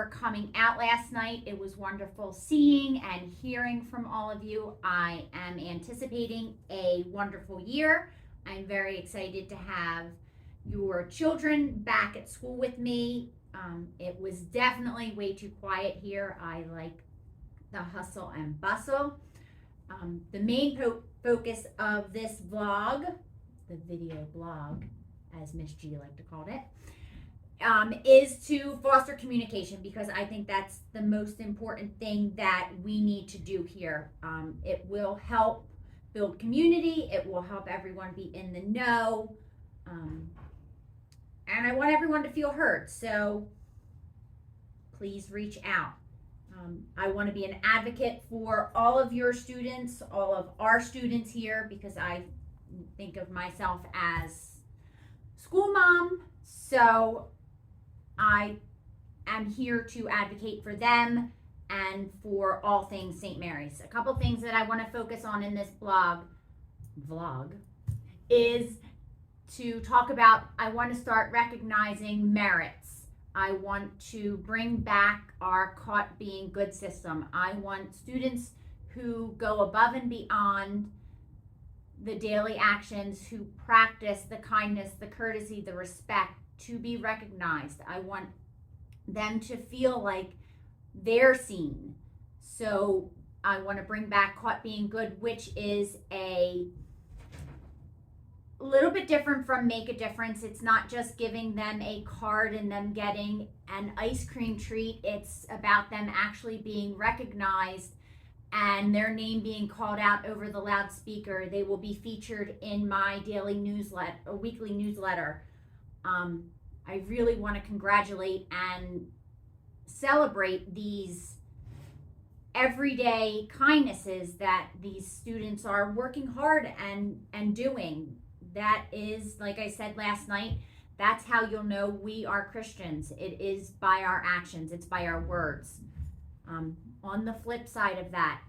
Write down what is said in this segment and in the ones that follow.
for coming out last night. It was wonderful seeing and hearing from all of you. I am anticipating a wonderful year. I'm very excited to have your children back at school with me. It was definitely way too quiet here. I like the hustle and bustle. The main focus of this vlog, the video blog, as Miss G liked to call it, is to foster communication, because I think that's the most important thing that we need to do here. It will help build community. It will help everyone be in the know. And I want everyone to feel heard. So please reach out. I want to be an advocate for all of your students, all of our students here, because I think of myself as school mom. So I am here to advocate for them and for all things St. Mary's. A couple things that I want to focus on in this vlog is to talk about, I want to start recognizing merits. I want to bring back our Caught Being Good system. I want students who go above and beyond the daily actions, who practice the kindness, the courtesy, the respect, to be recognized. I want them to feel like they're seen. So I want to bring back Caught Being Good, which is a little bit different from Make a Difference. It's not just giving them a card and them getting an ice cream treat. It's about them actually being recognized and their name being called out over the loudspeaker. They will be featured in my daily newsletter, a weekly newsletter. I really want to congratulate and celebrate these everyday kindnesses that these students are working hard and doing. That is, like I said last night, that's how you'll know we are Christians. It is by our actions. It's by our words. On the flip side of that,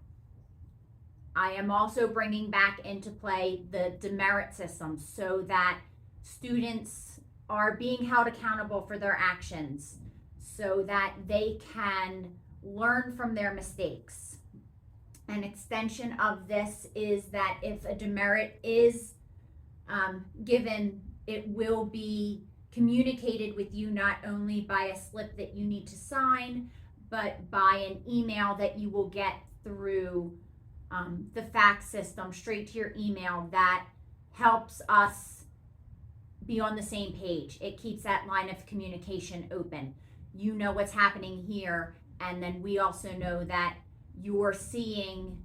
I am also bringing back into play the demerit system, so that students are being held accountable for their actions, so that they can learn from their mistakes. An extension of this is that if a demerit is given, it will be communicated with you not only by a slip that you need to sign, but by an email that you will get through the fax system straight to your email. That helps us be on the same page. It keeps that line of communication open. You know what's happening here, and then we also know that you're seeing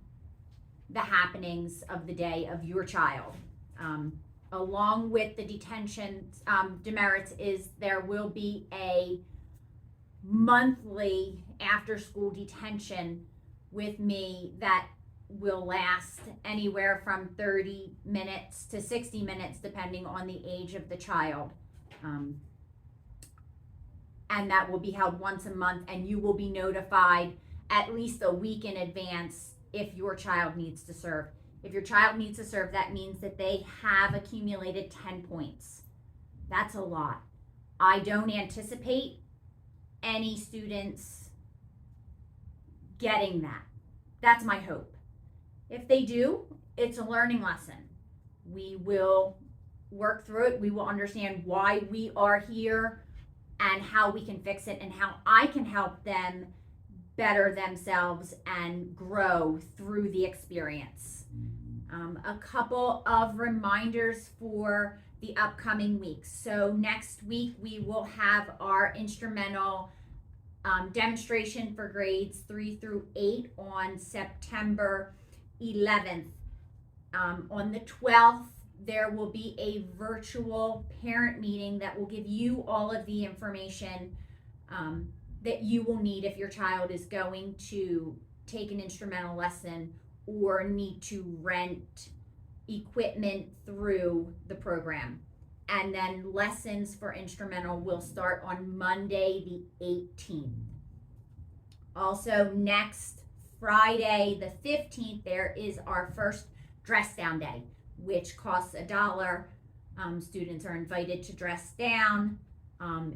the happenings of the day of your child. Along with the detention demerits, is there will be a monthly after school detention with me that will last anywhere from 30 minutes to 60 minutes depending on the age of the child. And that will be held once a month, and you will be notified at least a week in advance if your child needs to serve. If your child needs to serve, that means that they have accumulated 10 points. That's a lot. I don't anticipate any students getting that. That's my hope. If they do, it's a learning lesson. We will work through it. We will understand why we are here and how we can fix it, and how I can help them better themselves and grow through the experience. A couple of reminders for the upcoming weeks. So next week we will have our instrumental demonstration for grades 3 through 8 on September 11th. On the 12th, there will be a virtual parent meeting that will give you all of the information that you will need if your child is going to take an instrumental lesson or need to rent equipment through the program. And then lessons for instrumental will start on Monday the 18th. Also, next Friday the 15th, there is our first dress down day, which costs $1. Students are invited to dress down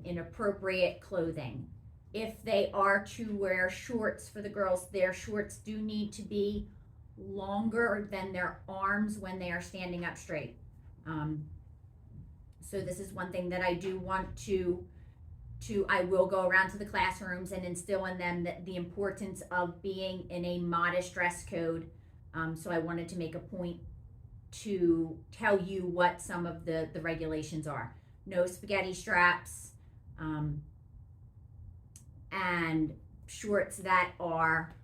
in appropriate clothing. if they are to wear shorts for the girls, their shorts do need to be longer than their arms when they are standing up straight. So this is one thing that I do want to I will go around to the classrooms and instill in them that the importance of being in a modest dress code. So I wanted to make a point to tell you what some of the regulations are. No spaghetti straps, and shorts that are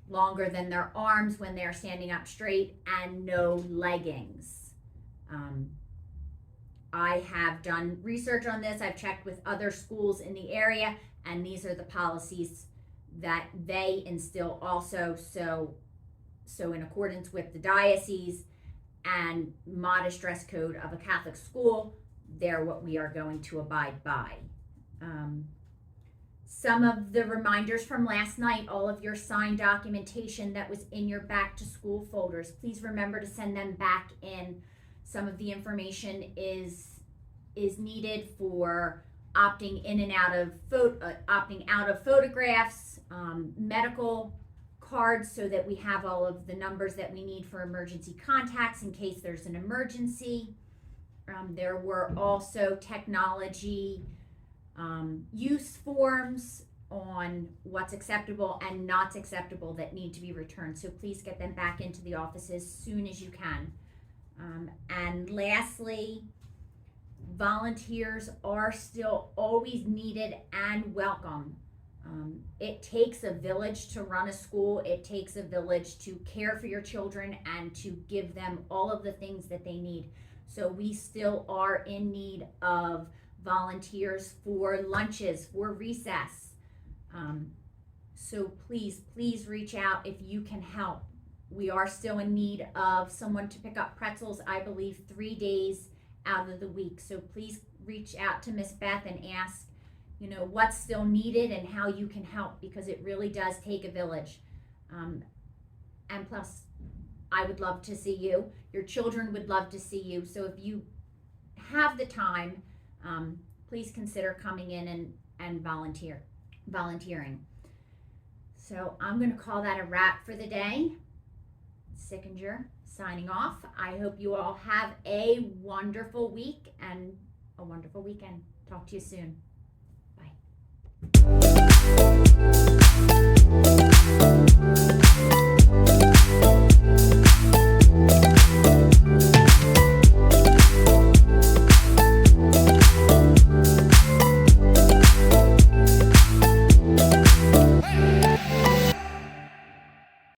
longer than their arms when they're standing up straight, and no leggings. I have done research on this. I've checked with other schools in the area, and these are the policies that they instill also. So in accordance with the diocese and modest dress code of a Catholic school, they're what we are going to abide by. Some of the reminders from last night, all of your signed documentation that was in your back to school folders, please remember to send them back in. Some of the information is needed for opting in and out of opting out of photographs, medical cards, so that we have all of the numbers that we need for emergency contacts in case there's an emergency. There were also technology use forms on what's acceptable and not acceptable that need to be returned. So please get them back into the office as soon as you can. And lastly, volunteers are still always needed and welcome. It takes a village to run a school. It takes a village to care for your children and to give them all of the things that they need. So we still are in need of volunteers for lunches, for recess. So please reach out if you can help. We are still in need of someone to pick up pretzels, I believe 3 days out of the week. So please reach out to Miss Beth and ask, what's still needed and how you can help, because it really does take a village. And plus, I would love to see you. Your children would love to see you. So if you have the time, please consider coming in and volunteering. So I'm going to call that a wrap for the day. Sickinger signing off. I hope you all have a wonderful week and a wonderful weekend. Talk to you soon. Bye.